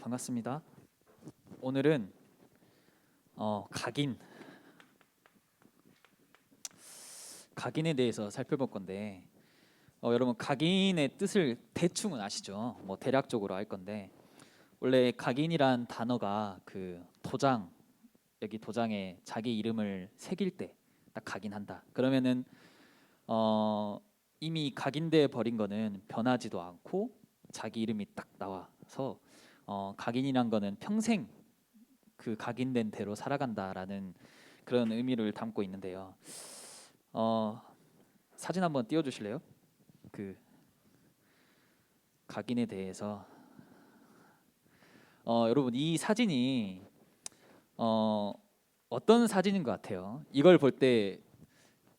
반갑습니다. 오늘은 각인에 대해서 살펴볼 건데 여러분 각인의 뜻을 대충은 아시죠? 뭐 대략적으로 알 건데 원래 각인이란 단어가 그 도장 여기 도장에 자기 이름을 새길 때 딱 각인한다. 그러면은 이미 각인돼 버린 거는 변하지도 않고 자기 이름이 딱 나와서 각인이란 거는 평생 그 각인된 대로 살아간다라는 그런 의미를 담고 있는데요. 어, 사진 한번 띄워주실래요? 그 각인에 대해서 여러분 이 사진이 어떤 사진인 것 같아요? 이걸 볼 때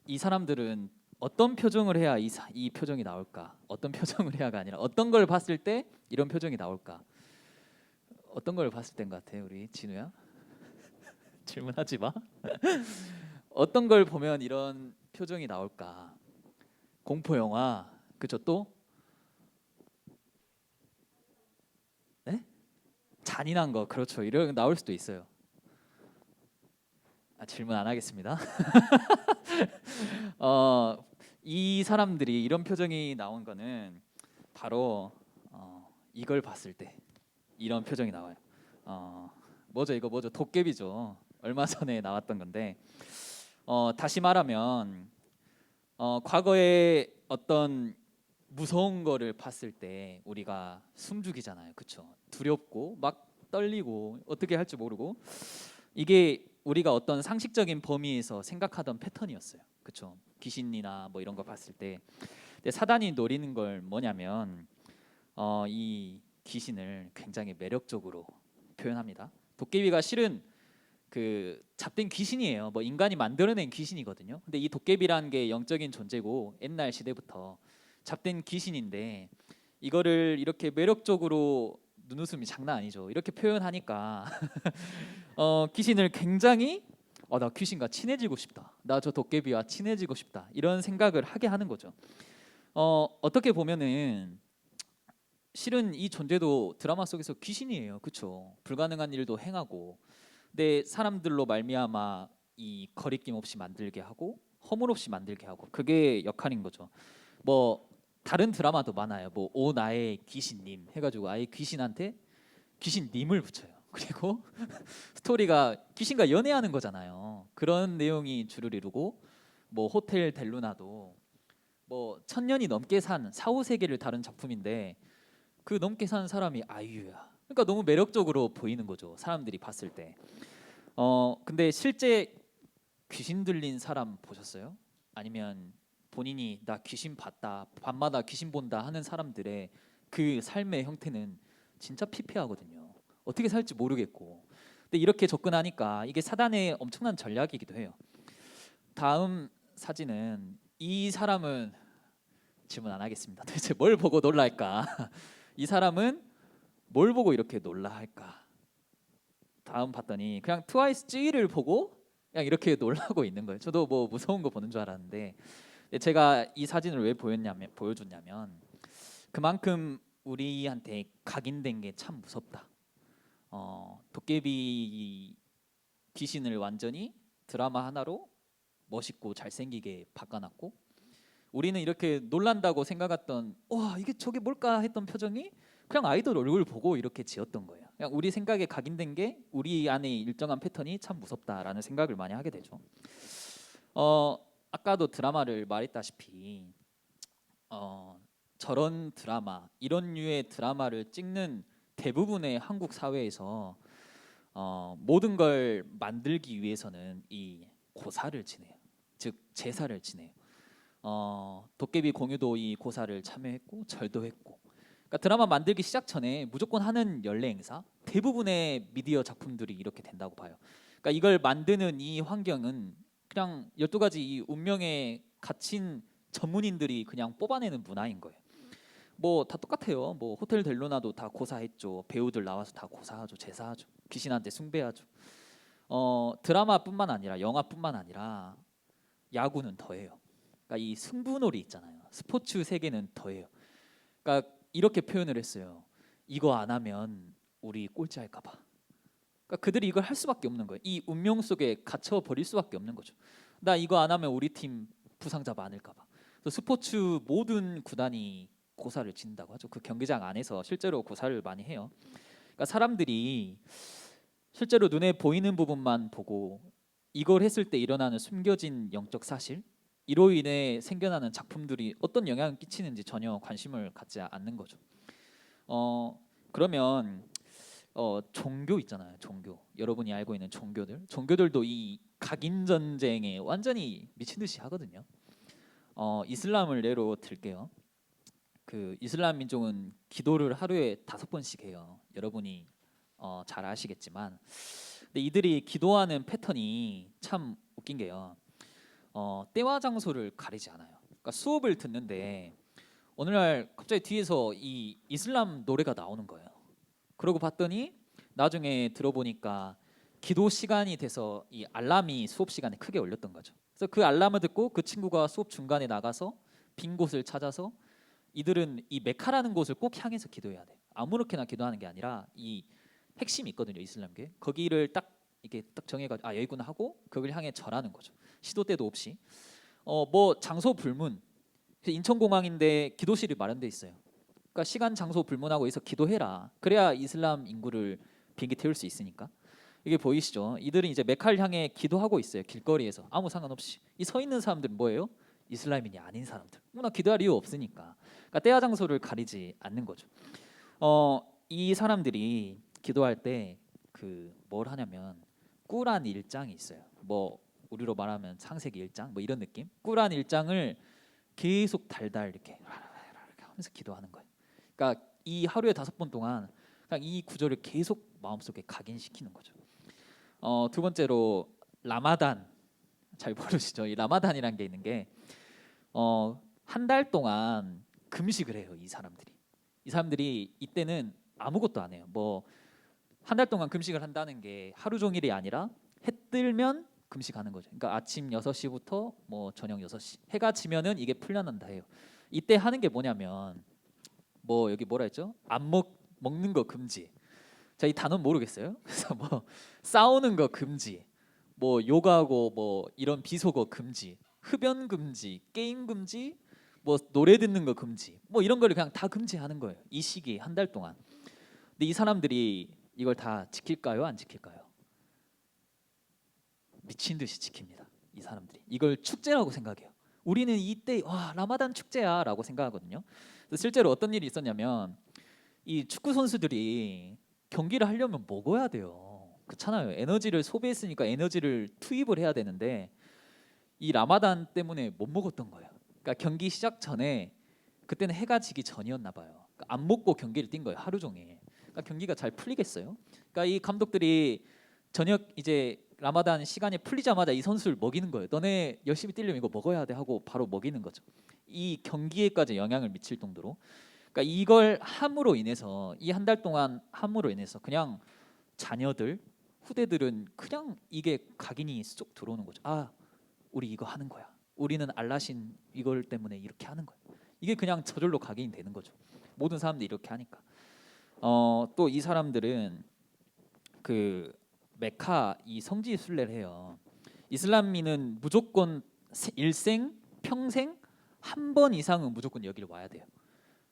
이 사람들은 어떤 표정을 해야 이 표정이 나올까? 어떤 표정을 해야가 아니라 어떤 걸 봤을 때 이런 표정이 나올까? 어떤 걸 봤을 때인 것 같아요, 우리 진우야? 질문하지 마. 어떤 걸 보면 이런 표정이 나올까? 공포 영화, 그죠? 또 네? 잔인한 거, 그렇죠. 이런 거 나올 수도 있어요. 질문 안 하겠습니다. 어, 이 사람들이 이런 표정이 나온 거는 바로 이걸 봤을 때 이런 표정이 나와요. 어, 뭐죠? 이거 뭐죠? 도깨비죠. 얼마 전에 나왔던 건데 다시 말하면 과거에 어떤 무서운 거를 봤을 때 우리가 숨죽이잖아요. 그렇죠? 두렵고 막 떨리고 어떻게 할지 모르고 이게 우리가 어떤 상식적인 범위에서 생각하던 패턴이었어요. 그렇죠? 귀신이나 뭐 이런 거 봤을 때 근데 사단이 노리는 걸 뭐냐면 이 귀신을 굉장히 매력적으로 표현합니다. 도깨비가 실은 그 잡된 귀신이에요. 뭐 인간이 만들어낸 귀신이거든요. 근데 이 도깨비라는 게 영적인 존재고 옛날 시대부터 잡된 귀신인데 이거를 이렇게 매력적으로 눈웃음이 장난 아니죠. 이렇게 표현하니까 귀신을 굉장히 나 귀신과 친해지고 싶다. 나 저 도깨비와 친해지고 싶다. 이런 생각을 하게 하는 거죠. 어떻게 보면은 실은 이 존재도 드라마 속에서 귀신이에요. 그렇죠? 불가능한 일도 행하고 근데 사람들로 말미암아 이 거리낌 없이 만들게 하고 허물 없이 만들게 하고 그게 역할인 거죠. 뭐 다른 드라마도 많아요. 뭐 오 나의 귀신님 해가지고 아예 귀신한테 귀신님을 붙여요. 그리고 스토리가 귀신과 연애하는 거잖아요. 그런 내용이 주를 이루고 뭐 호텔 델루나도 뭐 1000년이 넘게 산 사후 세계를 다룬 작품인데 그 넘게 산 사람이 아이유야. 그러니까 너무 매력적으로 보이는 거죠. 사람들이 봤을 때. 근데 실제 귀신 들린 사람 보셨어요? 아니면 본인이 나 귀신 봤다, 밤마다 귀신 본다 하는 사람들의 그 삶의 형태는 진짜 피폐하거든요. 어떻게 살지 모르겠고. 근데 이렇게 접근하니까 이게 사단의 엄청난 전략이기도 해요. 다음 사진은 이 사람은 질문 안 하겠습니다. 도대체 뭘 보고 놀랄까? 이 사람은 뭘 보고 이렇게 놀라할까? 다음 봤더니 그냥 트와이스 찌를 보고 그냥 이렇게 놀라고 있는 거예요. 저도 뭐 무서운 거 보는 줄 알았는데 제가 이 사진을 왜 보여줬냐면 그만큼 우리한테 각인된 게 참 무섭다. 도깨비 귀신을 완전히 드라마 하나로 멋있고 잘생기게 바꿔놨고 우리는 이렇게 놀란다고 생각했던 와 이게 저게 뭘까 했던 표정이 그냥 아이돌 얼굴 보고 이렇게 지었던 거예요. 그냥 우리 생각에 각인된 게 우리 안에 일정한 패턴이 참 무섭다라는 생각을 많이 하게 되죠. 아까도 드라마를 말했다시피 저런 드라마 이런 류의 드라마를 찍는 대부분의 한국 사회에서 모든 걸 만들기 위해서는 이 고사를 지내요. 즉 제사를 지내요. 도깨비 공유도 이 고사를 참여했고 절도 했고 그러니까 드라마 만들기 시작 전에 무조건 하는 연례 행사 대부분의 미디어 작품들이 이렇게 된다고 봐요. 그러니까 이걸 만드는 이 환경은 그냥 12가지 이 운명에 갇힌 전문인들이 그냥 뽑아내는 문화인 거예요. 뭐 다 똑같아요. 뭐 호텔 델루나도 다 고사했죠. 배우들 나와서 다 고사하죠. 제사하죠. 귀신한테 숭배하죠. 드라마뿐만 아니라 영화뿐만 아니라 야구는 더해요. 그러니까 이 승부놀이 있잖아요. 스포츠 세계는 더해요. 그러니까 이렇게 표현을 했어요. 이거 안 하면 우리 꼴찌할까봐. 그러니까 그들이 이걸 할 수밖에 없는 거예요. 이 운명 속에 갇혀 버릴 수밖에 없는 거죠. 나 이거 안 하면 우리 팀 부상자 많을까봐. 그래서 스포츠 모든 구단이 고사를 지는다고 하죠. 그 경기장 안에서 실제로 고사를 많이 해요. 그러니까 사람들이 실제로 눈에 보이는 부분만 보고 이걸 했을 때 일어나는 숨겨진 영적 사실, 이로 인해 생겨나는 작품들이 어떤 영향을 끼치는지 전혀 관심을 갖지 않는 거죠. 그러면 종교 있잖아요. 종교. 여러분이 알고 있는 종교들도 이 각인 전쟁에 완전히 미친 듯이 하거든요. 이슬람을 예로 들게요. 그 이슬람 민족은 기도를 하루에 5번씩 해요. 여러분이 잘 아시겠지만, 근데 이들이 기도하는 패턴이 참 웃긴 게요. 때와 장소를 가리지 않아요. 그러니까 수업을 듣는데 어느 날 갑자기 뒤에서 이 이슬람 노래가 나오는 거예요. 그러고 봤더니 나중에 들어보니까 기도 시간이 돼서 이 알람이 수업 시간에 크게 울렸던 거죠. 그래서 그 알람을 듣고 그 친구가 수업 중간에 나가서 빈 곳을 찾아서, 이들은 이 메카라는 곳을 꼭 향해서 기도해야 돼. 아무렇게나 기도하는 게 아니라 이 핵심이 있거든요. 이슬람교에 거기를 딱 이게 딱 정해가지고 여기구나 하고 그걸 향해 절하는 거죠. 시도 때도 없이. 뭐 장소 불문. 인천공항인데 기도실이 마련돼 있어요. 그러니까 시간 장소 불문하고 있어 기도해라. 그래야 이슬람 인구를 비행기 태울 수 있으니까. 이게 보이시죠? 이들은 이제 메카를 향해 기도하고 있어요. 길거리에서 아무 상관없이. 이 서 있는 사람들은 뭐예요? 이슬람인이 아닌 사람들. 나 기도할 이유 없으니까. 그러니까 때와 장소를 가리지 않는 거죠. 이 사람들이 기도할 때 그 뭘 하냐면 꾸란 1장이 있어요. 뭐 우리로 말하면 창세기 1장 뭐 이런 느낌. 꾸란 1장을 계속 달달 이렇게 하면서 기도하는 거예요. 그러니까 이 하루에 5번 동안 그냥 이 구절을 계속 마음속에 각인시키는 거죠. 두 번째로 라마단, 잘 모르시죠? 이 라마단이란 게 있는 게 한 달 동안 금식을 해요. 이 사람들이 이때는 아무것도 안 해요. 뭐 한 달 동안 금식을 한다는 게 하루 종일이 아니라 해 뜨면 금식하는 거죠. 그러니까 아침 6시부터 뭐 저녁 6시. 해가 지면은 이게 풀려난다 해요. 이때 하는 게 뭐냐면 뭐 여기 뭐라 했죠? 안 먹는 거 금지. 자, 이 단어 모르겠어요. 그래서 뭐 싸우는 거 금지. 뭐 요가하고 뭐 이런 비속어 금지. 흡연 금지, 게임 금지, 뭐 노래 듣는 거 금지. 뭐 이런 거를 그냥 다 금지하는 거예요. 이 시기 한 달 동안. 근데 이 사람들이 이걸 다 지킬까요? 안 지킬까요? 미친 듯이 지킵니다. 이 사람들이 이걸 축제라고 생각해요. 우리는 이때 와 라마단 축제야라고 생각하거든요. 그래서 실제로 어떤 일이 있었냐면 이 축구 선수들이 경기를 하려면 먹어야 돼요. 그렇잖아요. 에너지를 소비했으니까 에너지를 투입을 해야 되는데 이 라마단 때문에 못 먹었던 거예요. 그러니까 경기 시작 전에 그때는 해가 지기 전이었나 봐요. 그러니까 안 먹고 경기를 뛴 거예요. 하루 종일. 그러니까 경기가 잘 풀리겠어요? 그러니까 이 감독들이 저녁 이제 라마단 시간이 풀리자마자 이 선수를 먹이는 거예요. 너네 열심히 뛰려면 이거 먹어야 돼 하고 바로 먹이는 거죠. 이 경기에까지 영향을 미칠 정도로. 그러니까 이걸 함으로 인해서 이 한 달 동안 함으로 인해서 그냥 자녀들, 후대들은 그냥 이게 각인이 쏙 들어오는 거죠. 우리 이거 하는 거야. 우리는 알라신 이걸 때문에 이렇게 하는 거야. 이게 그냥 저절로 각인이 되는 거죠. 모든 사람들이 이렇게 하니까. 또 이 사람들은 그 메카 이 성지 순례를 해요. 이슬람인은 무조건 일생 평생 한 번 이상은 무조건 여기를 와야 돼요.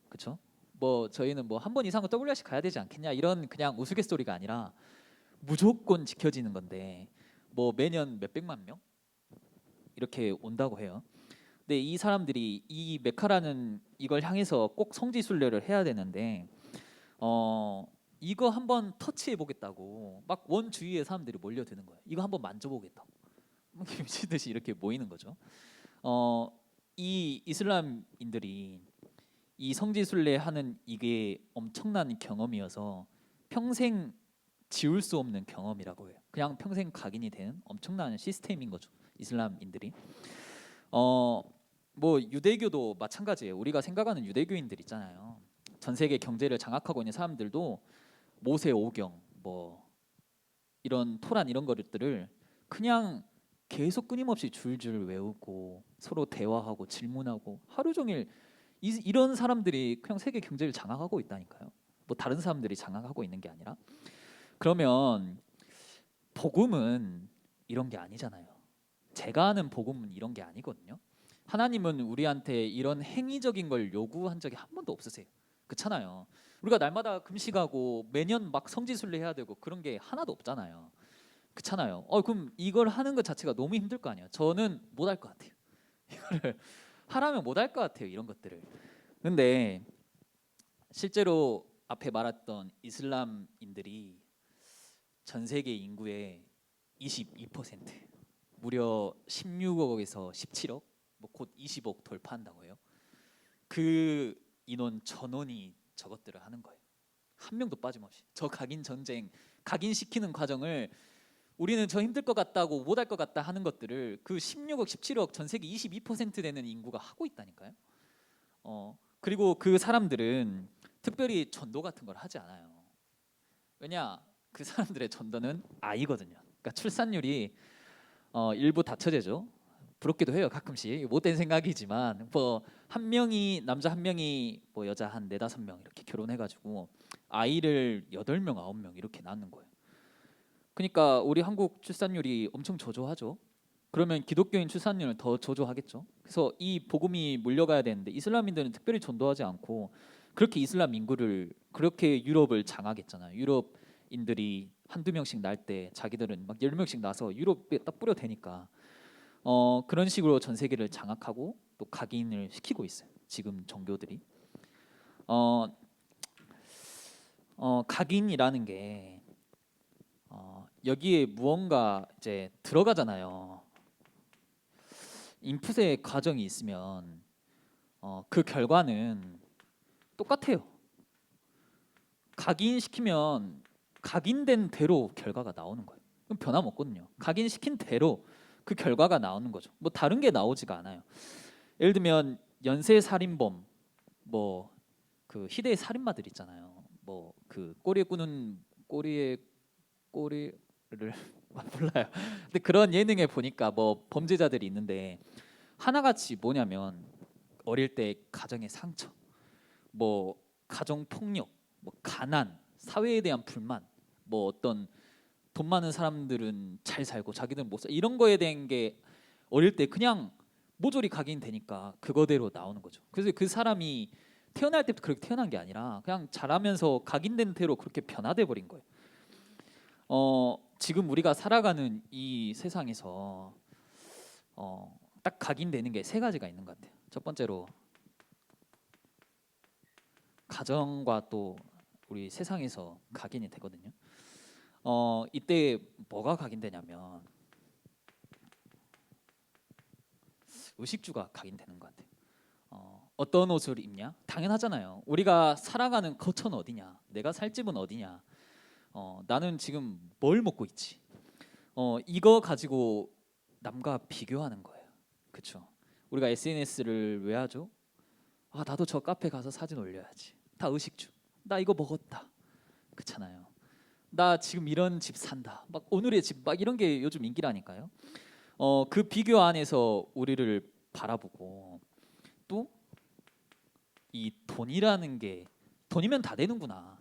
그렇죠? 뭐 저희는 뭐 한 번 이상은 WRC 가야 되지 않겠냐 이런 그냥 우스갯소리가 아니라 무조건 지켜지는 건데 뭐 매년 몇백만 명 이렇게 온다고 해요. 근데 이 사람들이 이 메카라는 이걸 향해서 꼭 성지 순례를 해야 되는데 이거 한번 터치해 보겠다고 막 원 주위에 사람들이 몰려드는 거예요. 이거 한번 만져보겠다고 미친 듯이 이렇게 모이는 거죠. 이 이슬람인들이 이 성지 순례하는 이게 엄청난 경험이어서 평생 지울 수 없는 경험이라고 해요. 그냥 평생 각인이 되는 엄청난 시스템인 거죠. 이슬람인들이. 뭐 유대교도 마찬가지예요. 우리가 생각하는 유대교인들 있잖아요. 전 세계 경제를 장악하고 있는 사람들도 모세 오경 뭐 이런 토란 이런 것들을 그냥 계속 끊임없이 줄줄 외우고 서로 대화하고 질문하고 하루 종일 이런 사람들이 그냥 세계 경제를 장악하고 있다니까요. 뭐 다른 사람들이 장악하고 있는 게 아니라. 그러면 복음은 이런 게 아니잖아요. 제가 아는 복음은 이런 게 아니거든요. 하나님은 우리한테 이런 행위적인 걸 요구한 적이 한 번도 없으세요. 그렇잖아요. 우리가 날마다 금식하고 매년 막 성지순례 해야 되고 그런 게 하나도 없잖아요. 그렇잖아요. 그럼 이걸 하는 것 자체가 너무 힘들 거 아니에요. 저는 못 할 것 같아요. 이거를 하라면 못 할 것 같아요. 이런 것들을. 근데 실제로 앞에 말했던 이슬람인들이 전 세계 인구의 22%, 무려 16억에서 17억, 뭐 곧 20억 돌파한다고 해요. 그 인원 전원이 저것들을 하는 거예요. 한 명도 빠짐없이. 저 각인 전쟁, 각인시키는 과정을 우리는 저 힘들 것 같다고 못 할 것 같다 하는 것들을 그 16억, 17억 전 세계 22% 되는 인구가 하고 있다니까요. 그리고 그 사람들은 특별히 전도 같은 걸 하지 않아요. 왜냐? 그 사람들의 전도는 아이거든요. 그러니까 출산율이 일부 다처제죠. 부럽기도 해요. 가끔씩 못된 생각이지만 뭐 한 명이 남자 한 명이 뭐 여자 한 네다섯 명 이렇게 결혼해가지고 아이를 8명, 9명 이렇게 낳는 거예요. 그러니까 우리 한국 출산율이 엄청 저조하죠. 그러면 기독교인 출산율은 더 저조하겠죠. 그래서 이 복음이 물려가야 되는데 이슬람인들은 특별히 전도하지 않고 그렇게 이슬람 인구를 그렇게 유럽을 장악했잖아요. 유럽인들이 한두 명씩 날 때 자기들은 막 10명씩 나서 유럽에 딱 뿌려대니까 그런 식으로 전 세계를 장악하고 또 각인을 시키고 있어요. 지금 종교들이 어, 각인이라는 게 여기에 무언가 이제 들어가잖아요. 인풋의 과정이 있으면 그 결과는 똑같아요. 각인시키면 각인된 대로 결과가 나오는 거예요. 그럼 변함없거든요. 각인시킨 대로 그 결과가 나오는 거죠. 뭐 다른 게 나오지가 않아요. 예를 들면 연쇄살인범, 뭐 그 희대의 살인마들 있잖아요. 뭐 그 꼬리에 꾸는 꼬리를 몰라요. 근데 그런 예능에 보니까 뭐 범죄자들이 있는데 하나같이 뭐냐면 어릴 때 가정의 상처, 뭐 가정 폭력, 뭐 가난, 사회에 대한 불만, 뭐 어떤 돈 많은 사람들은 잘 살고 자기들은 못 살, 이런 거에 대한 게 어릴 때 그냥 모조리 각인되니까 그거대로 나오는 거죠. 그래서 그 사람이 태어날 때부터 그렇게 태어난 게 아니라 그냥 자라면서 각인된 대로 그렇게 변화돼 버린 거예요. 지금 우리가 살아가는 이 세상에서 딱 각인되는 게 세 가지가 있는 것 같아요. 첫 번째로 가정과 또 우리 세상에서 각인이 되거든요. 이때 뭐가 각인되냐면 의식주가 각인되는 것 같아요. 어떤 옷을 입냐? 당연하잖아요. 우리가 살아가는 거처는 어디냐? 내가 살 집은 어디냐? 나는 지금 뭘 먹고 있지? 이거 가지고 남과 비교하는 거예요. 그렇죠? 우리가 SNS를 왜 하죠? 나도 저 카페 가서 사진 올려야지. 다 의식주. 나 이거 먹었다. 그렇잖아요. 나 지금 이런 집 산다. 막 오늘의 집 막 이런 게 요즘 인기라니까요. 그 비교 안에서 우리를 바라보고 또 이 돈이라는 게 돈이면 다 되는구나.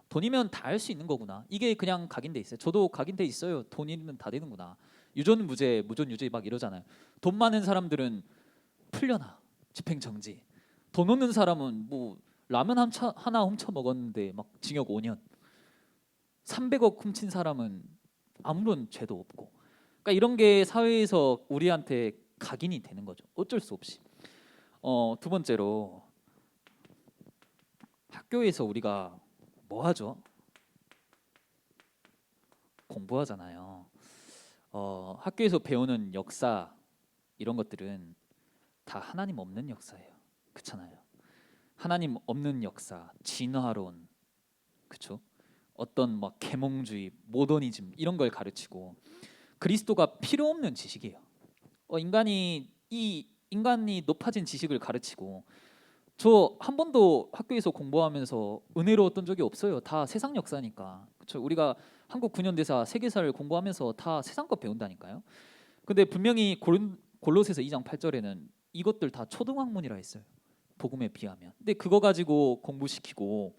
돈이면 다 할 수 있는 거구나. 이게 그냥 각인돼 있어요. 저도 각인돼 있어요. 돈이면 다 되는구나. 유전 무죄, 무전 유죄 막 이러잖아요. 돈 많은 사람들은 풀려나 집행 정지. 돈 없는 사람은 뭐 라면 하나 훔쳐 먹었는데 막 징역 5년. 300억 훔친 사람은 아무런 죄도 없고. 그러니까 이런 게 사회에서 우리한테 각인이 되는 거죠. 어쩔 수 없이. 두 번째로 학교에서 우리가 뭐 하죠? 공부하잖아요. 학교에서 배우는 역사 이런 것들은 다 하나님 없는 역사예요. 그렇잖아요. 하나님 없는 역사, 진화론, 그렇죠? 어떤 막 계몽주의, 모더니즘 이런 걸 가르치고 그리스도가 필요 없는 지식이에요. 인간이 높아진 지식을 가르치고 저 한 번도 학교에서 공부하면서 은혜로웠던 적이 없어요. 다 세상 역사니까. 그렇죠? 우리가 한국 근현대사 세계사를 공부하면서 다 세상 것 배운다니까요. 근데 분명히 골로새서 2장 8절에는 이것들 다 초등학문이라 했어요. 복음에 비하면. 근데 그거 가지고 공부시키고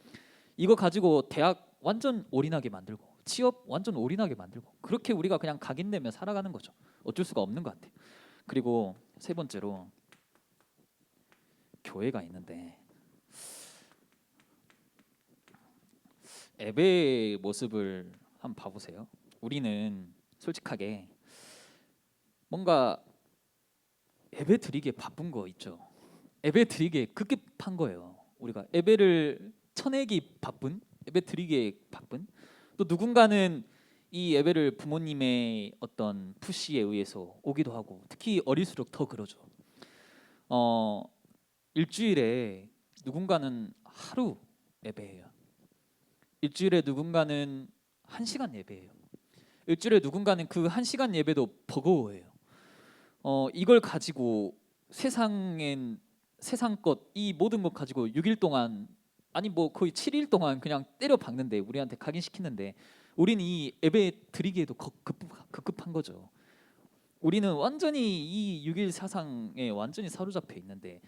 이거 가지고 대학 완전 올인하게 만들고 취업 완전 올인하게 만들고 그렇게 우리가 그냥 각인되며 살아가는 거죠. 어쩔 수가 없는 것 같아요. 그리고 세 번째로 교회가 있는데 예배의 모습을 한번 봐보세요. 우리는 솔직하게 뭔가 예배 드리기에 바쁜 거 있죠. 예배 드리기에 급급한 거예요. 우리가 예배를 쳐내기 바쁜, 예배 드리기에 바쁜. 또 누군가는 이 예배를 부모님의 어떤 푸시에 의해서 오기도 하고, 특히 어릴수록 더 그러죠. 어, 일주일에 누군가는 하루 예배해요. 일주일에 누군가는 1시간 예배해요. 일주일에 누군가는 그 1시간 예배도 버거워해요. 이걸 가지고 세상 것 이 모든 것 가지고 6일 동안 아니 뭐 거의 7일 동안 그냥 때려 박는데 우리한테 각인시키는데 우리는 이 예배 드리기에도 급급한 거죠. 우리는 완전히 이 6일 사상에 완전히 사로잡혀 있는데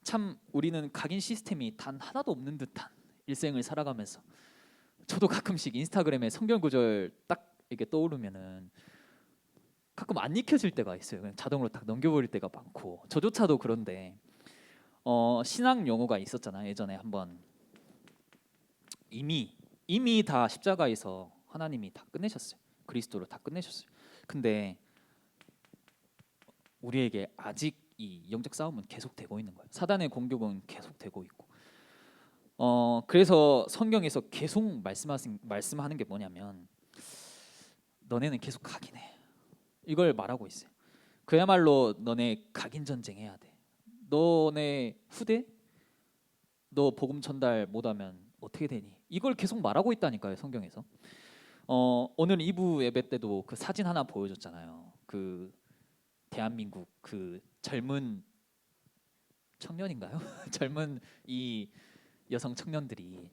참 우리는 각인 시스템이 단 하나도 없는 듯한 일생을 살아가면서 저도 가끔씩 인스타그램에 성경 구절 딱 이렇게 떠오르면은 가끔 안 익혀질 때가 있어요. 그냥 자동으로 딱 넘겨버릴 때가 많고 저조차도 그런데 신앙 용어가 있었잖아요. 예전에 한번 이미 다 십자가에서 하나님이 다 끝내셨어요. 그리스도로 다 끝내셨어요. 근데 우리에게 아직 이 영적 싸움은 계속되고 있는 거예요. 사단의 공격은 계속되고 있고 그래서 성경에서 계속 말씀하는 게 뭐냐면 너네는 계속 각인해. 이걸 말하고 있어요. 그야말로 너네 각인 전쟁 해야 돼. 너네 후대 너 복음 전달 못하면 어떻게 되니? 이걸 계속 말하고 있다니까요, 성경에서. 오늘 2부 예배 때도 그 사진 하나 보여줬잖아요. 그 대한민국 그 젊은 청년인가요? 젊은 이 여성 청년들이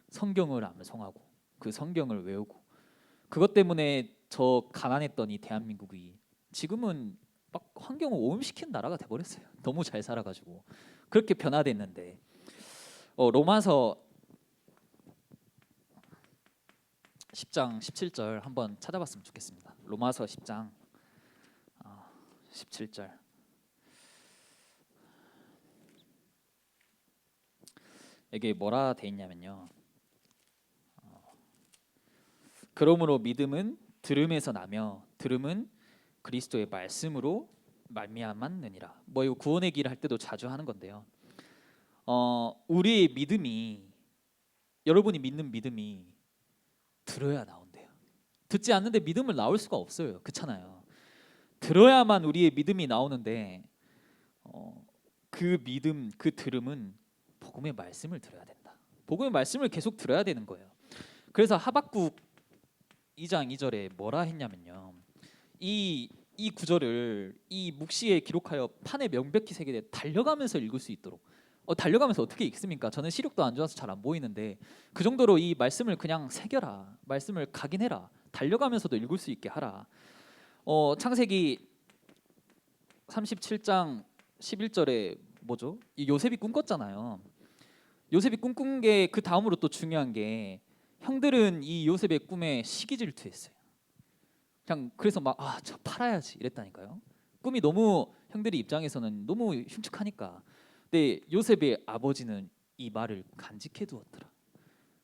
성경을 암송하고 그 성경을 외우고 그것 때문에 저 가난했던 이 대한민국이 지금은 막 환경을 오염시킨 나라가 돼버렸어요. 너무 잘 살아가지고 그렇게 변화됐는데 로마서 10장 17절 한번 찾아봤으면 좋겠습니다. 로마서 10장 17절 이게 뭐라 돼 있냐면요. 그러므로 믿음은 들음에서 나며 들음은 그리스도의 말씀으로 말미암았느니라. 뭐 이거 구원의 길 할 때도 자주 하는 건데요. 우리의 믿음이 여러분이 믿는 믿음이 들어야 나온대요. 듣지 않는데 믿음을 나올 수가 없어요. 그렇잖아요. 들어야만 우리의 믿음이 나오는데 그 믿음, 그 들음은 복음의 말씀을 들어야 된다. 복음의 말씀을 계속 들어야 되는 거예요. 그래서 하박국 2장 2절에 뭐라 했냐면요. 이 구절을 이 묵시에 기록하여 판에 명백히 새기되 달려가면서 읽을 수 있도록. 달려가면서 어떻게 읽습니까? 저는 시력도 안 좋아서 잘 안 보이는데 그 정도로 이 말씀을 그냥 새겨라. 말씀을 각인해라. 달려가면서도 읽을 수 있게 하라. 창세기 37장 11절에 뭐죠? 이 요셉이 꿈꿨잖아요. 요셉이 꿈꾼 게 그 다음으로 또 중요한 게 형들은 이 요셉의 꿈에 시기질투했어요. 그냥 그래서 막 저 팔아야지 이랬다니까요. 꿈이 너무 형들이 입장에서는 너무 흉측하니까. 근데 요셉의 아버지는 이 말을 간직해 두었더라.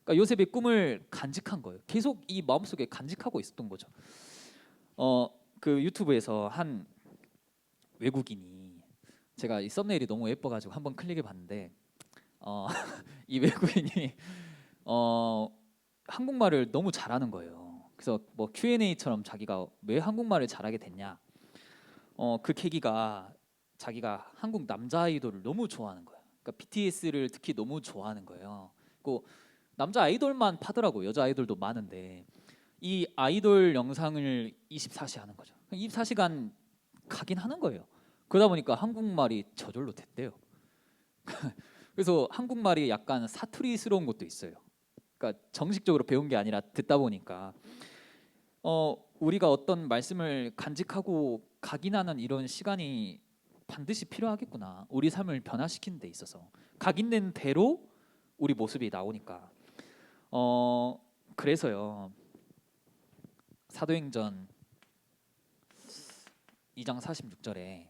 그러니까 요셉의 꿈을 간직한 거예요. 계속 이 마음속에 간직하고 있었던 거죠. 그 유튜브에서 한 외국인이 제가 이 썸네일이 너무 예뻐가지고 한번 클릭해 봤는데 이 외국인이 한국말을 너무 잘하는 거예요. 그래서 뭐 Q&A처럼 자기가 왜 한국말을 잘하게 됐냐? 그 계기가 자기가 한국 남자 아이돌을 너무 좋아하는 거예요. 그러니까 BTS를 특히 너무 좋아하는 거예요. 그 남자 아이돌만 파더라고. 여자 아이돌도 많은데 이 아이돌 영상을 24시 하는 거죠. 24시간 각인하는 거예요. 그러다 보니까 한국말이 저절로 됐대요. 그래서 한국말이 약간 사투리스러운 것도 있어요. 그러니까 정식적으로 배운 게 아니라 듣다 보니까 우리가 어떤 말씀을 간직하고 각인하는 이런 시간이 반드시 필요하겠구나. 우리 삶을 변화시키는 데 있어서 각인된 대로 우리 모습이 나오니까. 그래서요. 사도행전 2장 46절에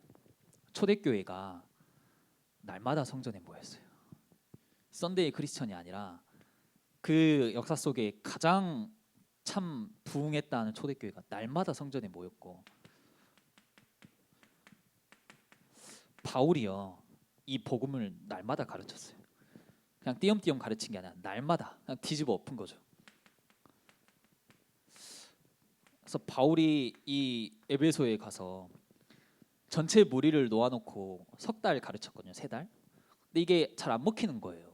초대교회가 날마다 성전에 모였어요. 썬데이 크리스천이 아니라 그 역사 속에 가장 참 부흥했다는 초대교회가 날마다 성전에 모였고, 바울이요 이 복음을 날마다 가르쳤어요. 그냥 띄엄띄엄 가르친 게 아니라 날마다 그냥 뒤집어 엎은 거죠. 그래서 바울이 이 에베소에 가서 전체 무리를 놓아놓고 석 달 가르쳤거든요. 3달. 근데 이게 잘 안 먹히는 거예요.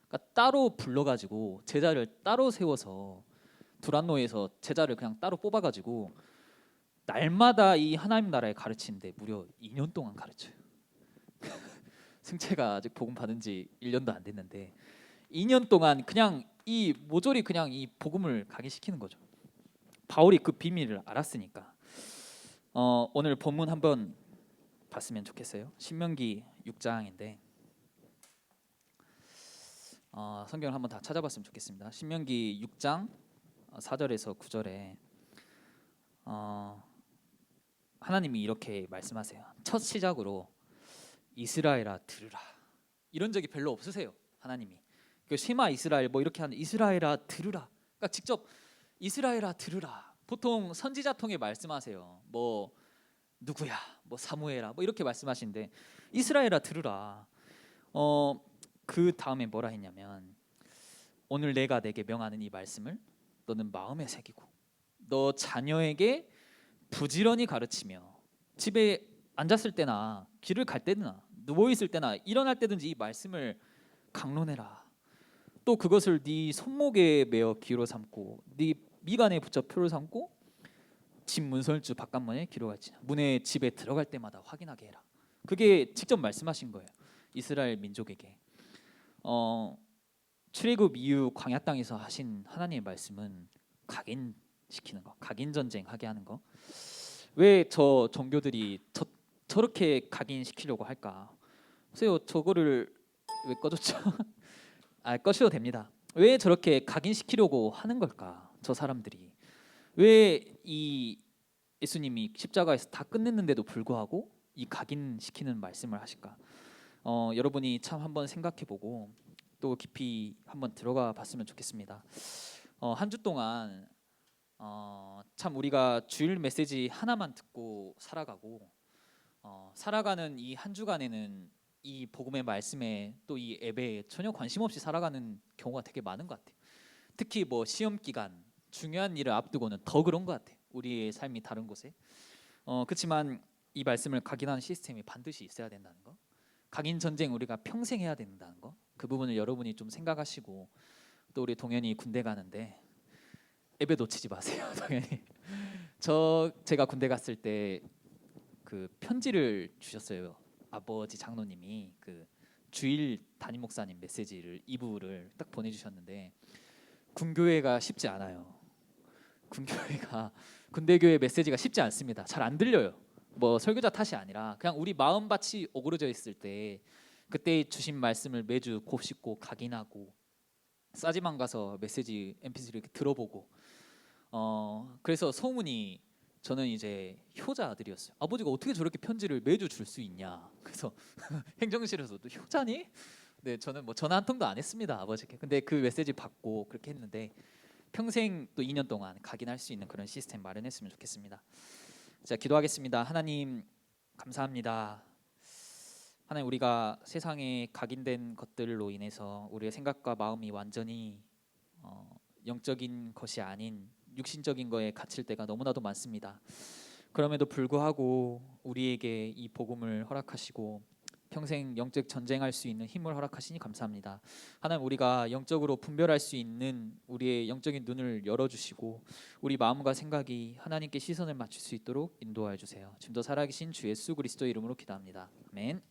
그러니까 따로 불러가지고 제자를 따로 세워서 두란노에서 제자를 그냥 따로 뽑아가지고 날마다 이 하나님 나라에 가르치는데 무려 2년 동안 가르쳐요. 승채가 아직 복음 받은 지 1년도 안 됐는데 2년 동안 그냥 이 모조리 그냥 이 복음을 각인시키는 거죠. 바울이 그 비밀을 알았으니까. 오늘 본문 한번 봤으면 좋겠어요. 신명기 6장인데 성경을 한번 다 찾아봤으면 좋겠습니다. 신명기 6장 4절에서 9절에 하나님이 이렇게 말씀하세요. 첫 시작으로 이스라엘아 들으라. 이런 적이 별로 없으세요. 하나님이 그 쉐마 이스라엘 뭐 이렇게 하는 이스라엘아 들으라. 그러니까 직접 이스라엘아 들으라. 보통 선지자 통해 말씀하세요. 뭐 누구야, 뭐 사무엘아, 뭐 이렇게 말씀하시는데 이스라엘아 들으라. 그 다음에 뭐라 했냐면 오늘 내가 내게 명하는 이 말씀을 너는 마음에 새기고 너 자녀에게 부지런히 가르치며 집에 앉았을 때나 길을 갈 때나 누워 있을 때나 일어날 때든지 이 말씀을 강론해라. 또 그것을 네 손목에 메어 기로 삼고 네 미간에 붙여 표를 삼고 집 문설주 바깥문에 기록할지 문에 집에 들어갈 때마다 확인하게 해라. 그게 직접 말씀하신 거예요. 이스라엘 민족에게. 출애굽 이후 광야 땅에서 하신 하나님의 말씀은 각인시키는 거, 각인 전쟁하게 하는 거. 왜 저 종교들이 저렇게 각인시키려고 할까? 보세요, 저거를 왜 꺼졌죠? 꺼셔도 됩니다. 왜 저렇게 각인시키려고 하는 걸까? 저 사람들이 왜 이 예수님이 십자가에서 다 끝냈는데도 불구하고 이 각인시키는 말씀을 하실까? 여러분이 참 한번 생각해보고 또 깊이 한번 들어가 봤으면 좋겠습니다. 한 주 동안 참 우리가 주일 메시지 하나만 듣고 살아가고 살아가는 이 한 주간에는 이 복음의 말씀에 또 이 예배에 전혀 관심 없이 살아가는 경우가 되게 많은 것 같아요. 특히 뭐 시험 기간 중요한 일을 앞두고는 더 그런 것 같아요. 우리의 삶이 다른 곳에. 그렇지만 이 말씀을 각인하는 시스템이 반드시 있어야 된다는 거. 각인 전쟁 우리가 평생 해야 된다는 거. 그 부분을 여러분이 좀 생각하시고 또 우리 동현이 군대 가는데 예배 놓치지 마세요. 동현이. 제가 군대 갔을 때 그 편지를 주셨어요. 아버지 장로님이 그 주일 담임 목사님 메시지를 2부를 딱 보내주셨는데 군교회가 쉽지 않아요. 군교회가 군대교회 메시지가 쉽지 않습니다. 잘 안 들려요. 뭐 설교자 탓이 아니라 그냥 우리 마음밭이 오그러져 있을 때 그때 주신 말씀을 매주 곱씹고 각인하고 싸지만 가서 메시지 MP3 이렇게 들어보고 그래서 소문이 저는 이제 효자 아들이었어요. 아버지가 어떻게 저렇게 편지를 매주 줄 수 있냐. 그래서 행정실에서도 효자니? 네, 저는 뭐 전화 한 통도 안 했습니다 아버지께. 근데 그 메시지 받고 그렇게 했는데 평생 또 2년 동안 각인할 수 있는 그런 시스템 마련했으면 좋겠습니다. 자, 기도하겠습니다. 하나님 감사합니다. 하나님 우리가 세상에 각인된 것들로 인해서 우리의 생각과 마음이 완전히 영적인 것이 아닌 육신적인 거에 갇힐 때가 너무나도 많습니다. 그럼에도 불구하고 우리에게 이 복음을 허락하시고 평생 영적 전쟁할 수 있는 힘을 허락하시니 감사합니다. 하나님 우리가 영적으로 분별할 수 있는 우리의 영적인 눈을 열어주시고 우리 마음과 생각이 하나님께 시선을 맞출 수 있도록 인도하여 주세요. 지금도 살아계신 주 예수 그리스도의 이름으로 기도합니다. 아멘.